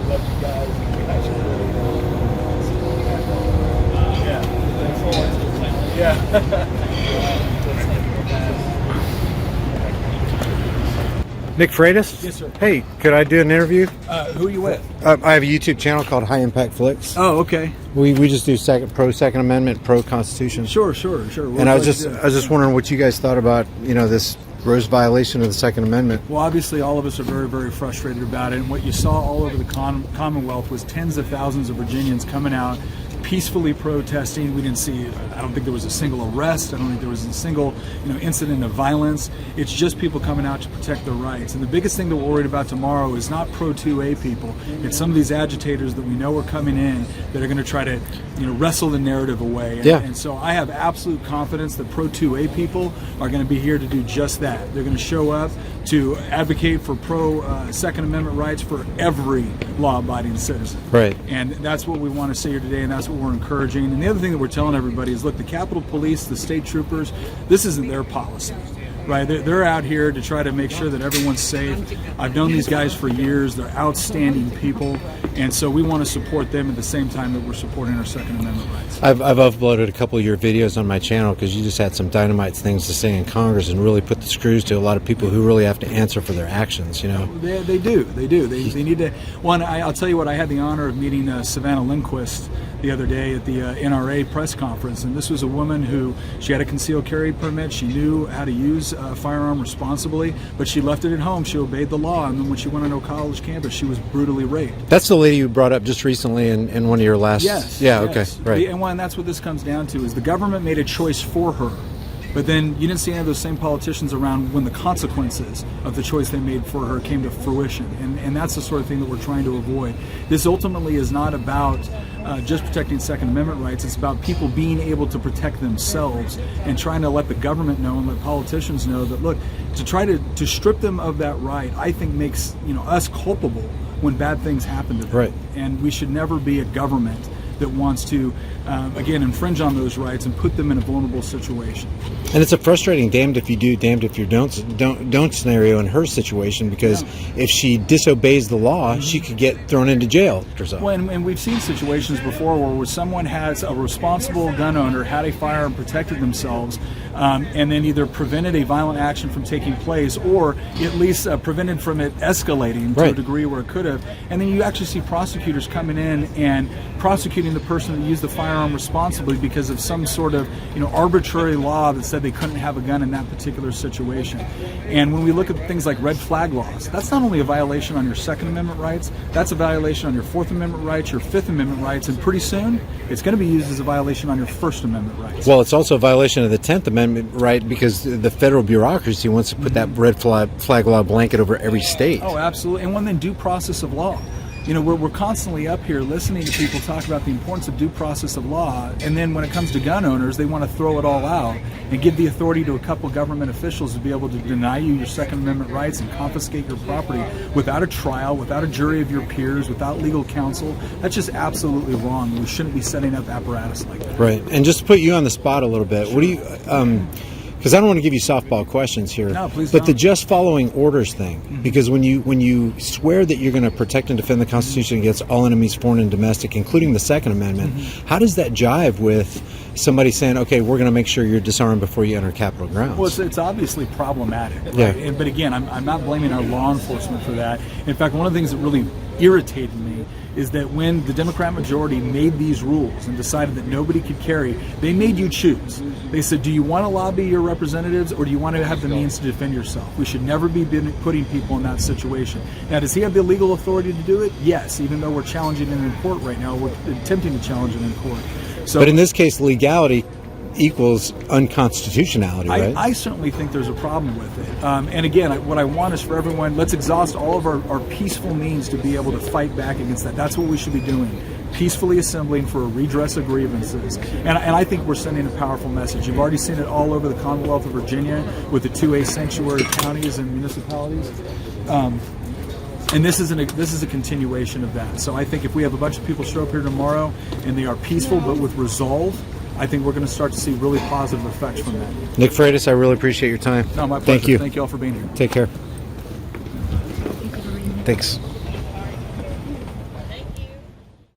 love you guys. Nick Freitas? Yes, sir. Hey, could I do an interview? Who are you with? I have a YouTube channel called High Impact Flicks. Oh, okay. We just do pro Second Amendment, pro Constitution. Sure. And I was just wondering what you guys thought about this gross violation of the Second Amendment. Well, obviously, all of us are very, very frustrated about it. And what you saw all over the Commonwealth was tens of thousands of Virginians coming out, peacefully protesting. We didn't see, I don't think there was a single arrest. I don't think there was a single incident of violence. It's just people coming out to protect their rights. And the biggest thing that we're worried about tomorrow is not pro 2A people. It's some of these agitators that we know are coming in that are going to try to wrestle the narrative away. And so I have absolute confidence that pro 2A people are going to be here to do just that. They're going to show up to advocate for pro Second Amendment rights for every law-abiding citizen. Right. And that's what we want to see here today, and that's what we're encouraging. And the other thing that we're telling everybody is, look, the Capitol Police, the state troopers, this isn't their policy. Right, they're out here to try to make sure that everyone's safe. I've known these guys for years. They're outstanding people, and so we want to support them at the same time that we're supporting our Second Amendment rights. I've uploaded a couple of your videos on my channel because you just had some dynamite things to say in Congress and really put the screws to a lot of people who really have to answer for their actions. They do. They need to. One, I'll tell you what. I had the honor of meeting Savannah Lindquist the other day at the NRA press conference, and this was a woman who she had a concealed carry permit. She knew how to use a firearm responsibly, but she left it at home. She obeyed the law, and then when she went on a college campus, she was brutally raped. That's the lady you brought up just recently in one of your last. Yes. Yeah. Yes. Okay. Right. And that's what this comes down to: is the government made a choice for her. But then you didn't see any of those same politicians around when the consequences of the choice they made for her came to fruition. And that's the sort of thing that we're trying to avoid. This ultimately is not about just protecting Second Amendment rights. It's about people being able to protect themselves and trying to let the government know and let politicians know that, look, to try to strip them of that right, I think makes us culpable when bad things happen to them. Right. And we should never be a government that wants to, again, infringe on those rights and put them in a vulnerable situation. And it's a frustrating damned if you do, damned if you don't scenario in her situation, because if she disobeys the law, she could get thrown into jail or something. Well, and we've seen situations before where someone has a responsible gun owner had a firearm, protected themselves, and then either prevented a violent action from taking place or at least prevented from it escalating to a degree where it could have. And then you actually see prosecutors coming in and prosecuting the person that used the firearm responsibly because of some sort of arbitrary law that said they couldn't have a gun in that particular situation. And when we look at things like red flag laws, that's not only a violation on your Second Amendment rights, that's a violation on your Fourth Amendment rights, your Fifth Amendment rights, and pretty soon it's going to be used as a violation on your First Amendment rights. Well, it's also a violation of the 10th Amendment right because the federal bureaucracy wants to put that red flag law blanket over every state. Oh, absolutely. And one then due process of law. We're constantly up here listening to people talk about the importance of due process of law, and then when it comes to gun owners, they want to throw it all out and give the authority to a couple government officials to be able to deny you your Second Amendment rights and confiscate your property without a trial, without a jury of your peers, without legal counsel. That's just absolutely wrong. We shouldn't be setting up apparatus like that. Right. And just to put you on the spot a little bit, what do you... because I don't want to give you softball questions here, no, please but don't. The just following orders thing, because when you swear that you're going to protect and defend the Constitution against all enemies, foreign and domestic, including the Second Amendment, how does that jive with somebody saying, okay, we're going to make sure you're disarmed before you enter Capitol grounds? Well, it's obviously problematic, right? Yeah. But again, I'm not blaming our law enforcement for that. In fact, one of the things that really irritated me is that when the Democrat majority made these rules and decided that nobody could carry, they made you choose. They said, do you want to lobby your representatives or do you want to have the means to defend yourself? We should never be putting people in that situation. Now, does he have the legal authority to do it? Yes, even though we're challenging it in court right now. We're attempting to challenge it in court. So, but in this case, legality equals unconstitutionality, right? I certainly think there's a problem with it. And again, what I want is for everyone, let's exhaust all of our peaceful means to be able to fight back against that. That's what we should be doing. Peacefully assembling for a redress of grievances. And I think we're sending a powerful message. You've already seen it all over the Commonwealth of Virginia with the 2A sanctuary counties and municipalities. And this is a continuation of that. So I think if we have a bunch of people show up here tomorrow and they are peaceful but with resolve, I think we're going to start to see really positive effects from that. Nick Freitas, I really appreciate your time. No, my pleasure. Thank you. Thank you all for being here. Take care. Thanks.